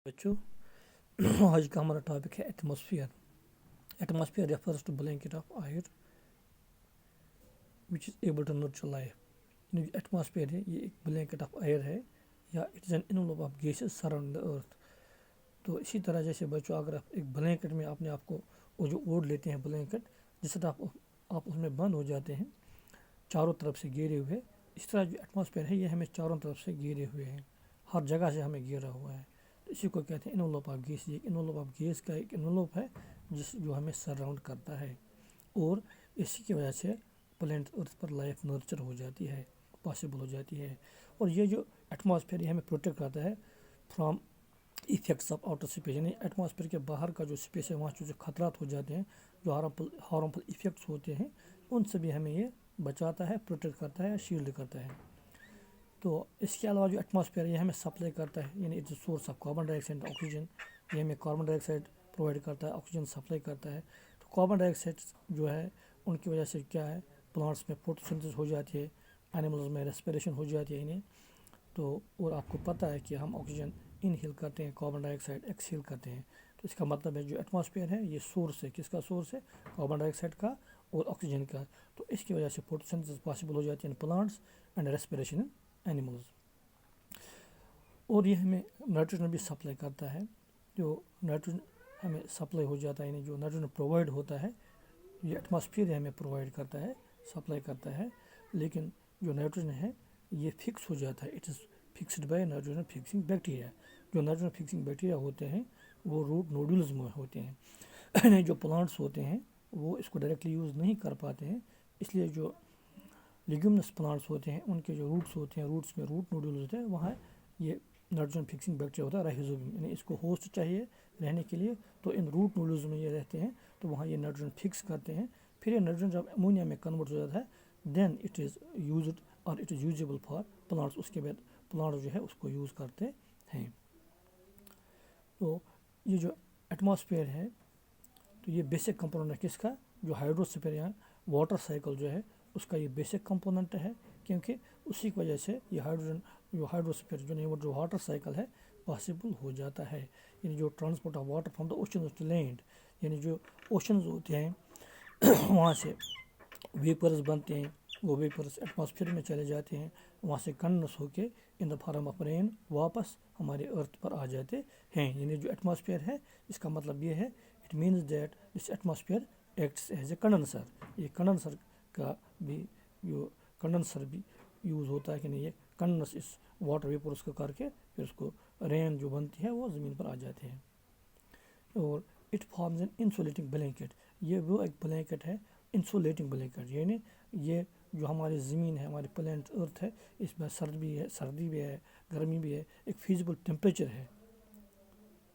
बच्चों आज का हमारा टॉपिक है atmosphere. Atmosphere refers to blanket of air which is able to nurture life. Atmosphere है, ये एक ब्लैंकेट ऑफ एयर है या it is an envelope of gases surround the earth. तो इसी तरह जैसे बच्चों अगर आप एक ब्लैंकेट में अपने आप को वो जो ओढ़ लेते हैं ब्लैंकेट, जिस तरह आप उसमें बंद हो जाते हैं चारों तरफ से घेरे हुए, इस तरह जो एटमॉस्फेयर है ये हमें चारों तरफ से घेरे हुए हैं, हर जगह से हमें घेरा हुआ है। तो इसी को कहते हैं एनवलप ऑफ गैस। ये एनवलप ऑफ गैस का एक एनवलप है जो हमें सराउंड करता है, और इसी की वजह से प्लेनेट अर्थ पर लाइफ नर्चर हो जाती है, पॉसिबल हो जाती है। और ये जो एटमॉस्फेयर ये हमें प्रोटेक्ट करता है from effects of outer space, यानी एटमॉस्फेयर के बाहर का जो स्पेस है वहाँ जो खतरात हो जाते हैं, जो हार्मफुल इफेक्ट्स होते हैं, उनसे भी हमें ये बचाता है, प्रोटेक्ट करता है, शील्ड करता है। तो इसके अलावा जो एटमॉस्फेयर ये हमें सप्लाई करता है, यानी it's source of carbon dioxide and oxygen. ये हमें कार्बन डाइऑक्साइड प्रोवाइड करता है, ऑक्सीजन सप्लाई करता है। तो कार्बन डाइऑक्साइड जो है उनकी वजह से क्या है, प्लांट्स में फोटोसिंथेसिस हो जाती है, एनिमल्स में रेस्पिरेशन हो जाती है इन्हें। तो और आपको पता है कि हम ऑक्सीजन इनहेल करते हैं, कार्बन डाइऑक्साइड एक्सहेल करते हैं। तो इसका मतलब है जो एटमॉस्फेयर है ये सोर्स है, किसका सोर्स है, कार्बन डाइऑक्साइड का और ऑक्सीजन का। तो इसकी वजह से फोटोसिंथेसिस पॉसिबल हो जाती है in plants and respiration in animals. और ये हमें नाइट्रोजन भी सप्लाई करता है। जो नाइट्रोजन हमें सप्लाई हो जाता है, यानी जो नाइट्रोजन प्रोवाइड होता है ये एटमॉस्फेयर हमें प्रोवाइड करता है, सप्लाई करता है। लेकिन जो नाइट्रोजन है ये फिक्स हो जाता है, it is fixed by nitrogen fixing bacteria. जो नाइट्रोजन फिक्सिंग बैक्टीरिया होते हैं वो रूट नोड्यूल्स में होते हैं। जो प्लांट्स होते हैं वो इसको डायरेक्टली यूज़ नहीं कर पाते हैं, इसलिए जो लिग्यूमिनस प्लांट्स होते हैं उनके जो रूट्स होते हैं, रूट्स में रूट नोड्यूल्स होते हैं, वहाँ ये नाइट्रोजन फिक्सिंग बैक्टीरिया होता है राइजोबियम, यानी इसको होस्ट चाहिए रहने के लिए। तो इन रूट नोड्यूल्स में ये रहते हैं, तो वहाँ ये नाइट्रोजन फिक्स करते हैं। फिर ये नाइट्रोजन जब अमोनिया में कन्वर्ट हो जाता है देन इट इज़ यूज्ड और it is usable for plants. उसके बाद प्लांट जो है उसको यूज़ करते हैं। तो ये जो एटमॉस्फेयर है तो ये बेसिक कंपोनेंट है किसका, जो हाइड्रोस्फीयर या वाटर साइकिल जो है उसका ये बेसिक कंपोनेंट है, क्योंकि उसी की वजह से ये हाइड्रोस्फीयर जो वाटर साइकिल है पॉसिबल हो जाता है। यानी जो transport of water from the ocean to land, यानी जो ओशंस होते हैं वहाँ से वेपर्स बनते हैं, वो वेपर्स एटमॉस्फेयर में चले जाते हैं, वहाँ से कंडेंस होके in the form of rain वापस हमारे अर्थ पर आ जाते हैं। यानी जो एटमॉस्फेयर है इसका मतलब ये है, it means that this atmosphere acts as a condenser. ये कंडेंसर का भी जो कंडेंसर भी यूज़ होता है कि नहीं, ये कंडेंस इस वाटर वेपर्स को करके फिर उसको रेन जो बनती है वो ज़मीन पर आ जाते हैं। और it forms an insulating blanket. ये वो एक ब्लैंकेट है, इंसुलेटिंग ब्लैंकेट, यानी ये जो हमारी ज़मीन है, हमारी प्लेनेट अर्थ है, इसमें सर्दी भी है, गर्मी भी है, एक फिजिबल टेम्परेचर है,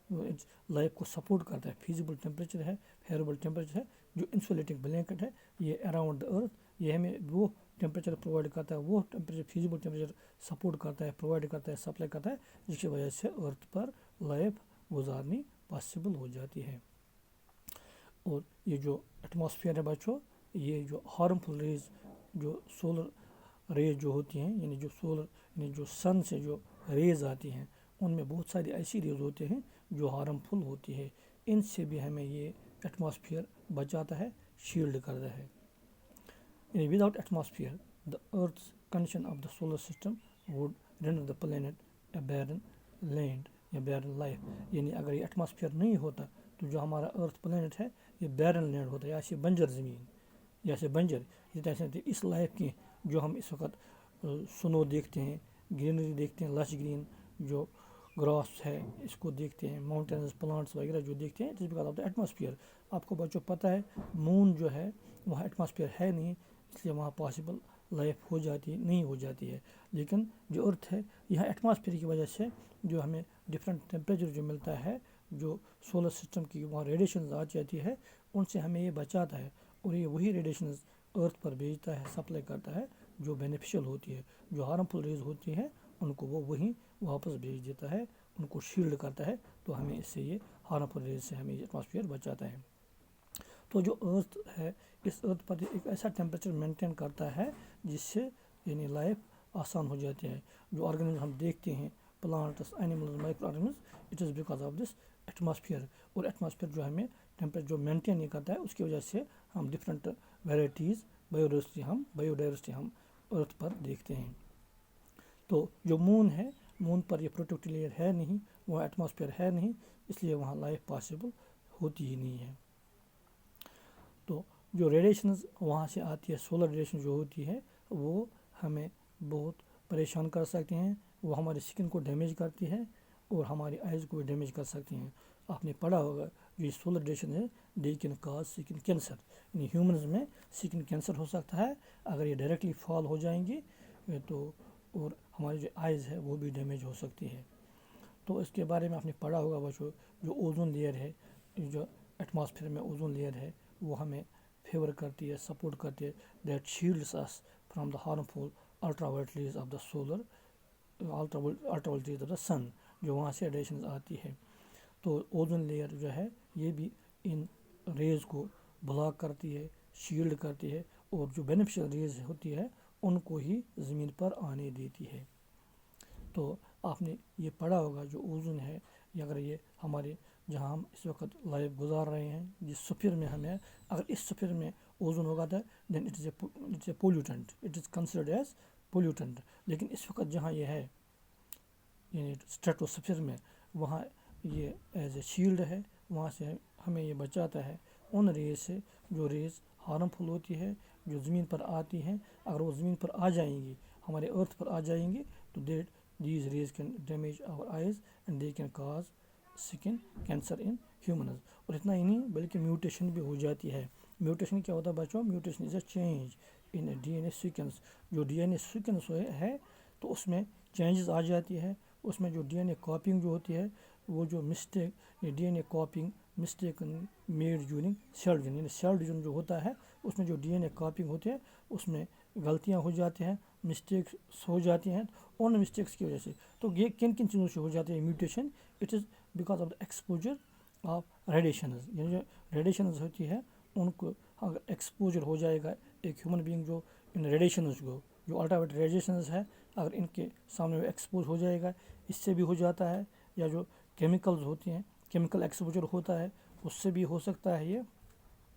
लाइफ को सपोर्ट करता है। फिजिबल टेम्परेचर है, फेयरेबल टेम्परेचर है। जो इंसुलेटिंग ब्लैंकेट है ये अराउंड द अर्थ, ये हमें वो टेम्परेचर प्रोवाइड करता है, वो टेम्परेचर फिजिबल टेम्परेचर सपोर्ट करता है, प्रोवाइड करता है, सप्लाई करता है, जिसकी वजह से अर्थ पर लाइफ गुजारनी पॉसिबल हो जाती है। और ये जो एटमॉस्फेयर है बच्चों, ये जो हार्मफुल रेज, जो सोलर रेज जो होती हैं, यानी जो सन से जो रेज आती हैं उनमें बहुत सारी ऐसी रेज होते हैं जो हार्मफुल होती है। इनसे भी हमें ये एटमॉस्फेयर बचाता है, शील्ड करता है। यानी without atmosphere the earth's condition of the solar system would render the planet a barren land या बैरन लाइफ। यानी अगर ये एटमॉस्फेयर नहीं होता तो जो हमारा अर्थ प्लेनेट है ये बैरन लैंड होता है, या बंजर ज़मीन, जैसे बंजर इस लाइफ की जो हम इस वक्त स्नो देखते हैं, ग्रीनरी देखते हैं, लश ग्रीन जो ग्रास है इसको देखते हैं, माउंटेन्स प्लांट्स वगैरह जो देखते हैं, it is because of the atmosphere. आपको बच्चों पता है मून जो है वहाँ एटमॉस्फेयर है नहीं, इसलिए वहाँ पॉसिबल लाइफ नहीं हो जाती है। लेकिन जो अर्थ है यहाँ एटमॉस्फेयर की वजह से जो हमें डिफरेंट टेम्परेचर जो मिलता है, जो सोलर सिस्टम की वहाँ रेडिएशन आ जाती है, उनसे हमें ये बचाता है। और ये वही रेडिएशन अर्थ पर भेजता है, सप्लाई करता है जो बेनिफिशियल होती है। जो हार्मफुल रेज होती है उनको वो वहीं वापस भेज देता है, उनको शील्ड करता है। तो हमें इससे ये हार्मफुल रेज से हमें एटमॉस्फेयर बचाता है। तो जो अर्थ है इस अर्थ पर एक ऐसा टेम्परेचर मेंटेन करता है जिससे यानी लाइफ आसान हो जाती है। जो ऑर्गेनिज्म हम देखते हैं plants, animals, micro organism, it is because of this atmosphere. और एटमॉस्फेयर जो हमें टेम्परेचर जो मेंटेन नहीं करता है, उसकी वजह से हम डिफरेंट वेराइटीज़ बायोडाइवर्सिटी हम अर्थ पर देखते हैं। तो जो मून है, मून पर ये प्रोटेक्टिव लेयर है नहीं, वहाँ एटमॉस्फेयर है नहीं, इसलिए वहाँ लाइफ पॉसिबल होती ही नहीं है। तो जो रेडिएशंस वहाँ से आती है, सोलर रेडिएशन जो होती है, वो हमें बहुत परेशान कर सकते हैं। वो हमारी स्किन को डैमेज करती है और हमारी आइज़ को भी डैमेज कर सकती हैं। आपने पढ़ा होगा जो ये सोलर रेडिएशन है, they can cause skin cancer. यानी ह्यूमन्स में स्किन कैंसर हो सकता है अगर ये डायरेक्टली फॉल हो जाएंगी तो, और हमारी जो आइज़ है वो भी डैमेज हो सकती है। तो इसके बारे में आपने पढ़ा होगा बच्चों, जो ओजोन लेयर है, जो एटमॉस्फेयर में ओजोन लेयर है, वो हमें फेवर करती है, सपोर्ट करती है, that shields us from the harmful ultraviolet rays of the solar ultraviolet rays of the sun, जो वहाँ से रेडिएशन आती है। तो ओजोन लेयर जो है ये भी इन रेज को ब्लॉक करती है, शील्ड करती है, और जो बेनिफिशियल रेज होती है उनको ही ज़मीन पर आने देती है। तो आपने ये पढ़ा होगा जो ओजोन है, ये अगर ये हमारे जहाँ हम इस वक्त लाइफ गुजार रहे हैं, जिस स्फीयर में हमें, अगर इस स्फीयर में ओजोन होगा था, then it is a pollutant, it is considered as pollutant. लेकिन इस वक्त जहाँ ये है यानी स्ट्रेटोस्फीयर में, वहाँ ये एज ए शील्ड है, वहाँ से हमें ये बचाता है उन रेज से जो रेज हार्मफुल होती है, जो ज़मीन पर आती हैं। अगर वो ज़मीन पर आ जाएंगी, हमारे अर्थ पर आ जाएंगी, तो these rays can damage our eyes and they can cause skin cancer in humans। और इतना ही नहीं बल्कि म्यूटेशन भी हो जाती है। म्यूटेशन क्या होता है बच्चों? Mutation is a change in DNA sequence. जो डीएनए सीक्वेंस है तो उसमें चेंजेस आ जाती है, उसमें जो डीएनए कॉपिंग जो होती है, वो जो मिस्टेक, ये DNA copying mistake made during cell division, यानी सेल डिवीजन जो होता है उसमें जो डीएनए कॉपिंग होती है उसमें गलतियां हो जाती हैं, मिस्टेक्स हो जाती हैं। उन मिस्टेक्स की वजह से तो ये किन किन चीज़ों से हो जाती है mutation? It is because of the exposure of radiations. यानी जो रेडिएशंस होती है उनको अगर एक्सपोजर हो जाएगा एक ह्यूमन बीइंग जो इन रेडिएशंस को, जो अल्ट्रावायलेट रेडिएशंस है, अगर इनके सामने एक्सपोज हो जाएगा, इससे भी हो जाता है। या जो केमिकल्स होती हैं, केमिकल एक्सपोजर होता है, उससे भी हो सकता है ये।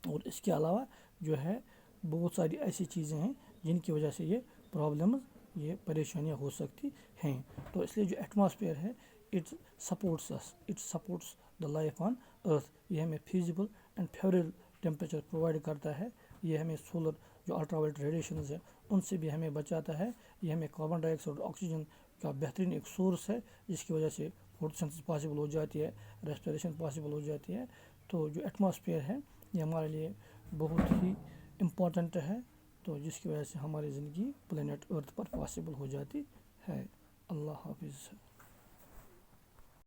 और इसके अलावा जो है बहुत सारी ऐसी चीज़ें हैं जिनकी वजह से ये प्रॉब्लम्स, ये परेशानियां हो सकती हैं। तो इसलिए जो एटमॉस्फेयर है it supports us, it supports the life on earth. ये हमें feasible and favourable temperature provide करता है। ये हमें सोलर जो अल्ट्रावायलेट रेडिएशंस है उनसे भी हमें बचाता है। ये हमें कार्बन डाइऑक्साइड और ऑक्सीजन का बेहतरीन एक सोर्स है, जिसकी वजह से फोटोसिंथेसिस पॉसिबल हो जाती है, रेस्पिरेशन पॉसिबल हो जाती है। तो जो एटमॉस्फेयर है ये हमारे लिए बहुत ही इम्पॉर्टेंट है, तो जिसकी वजह से हमारी ज़िंदगी प्लेनेट अर्थ पर पॉसिबल हो जाती है। अल्लाह हाफिज़।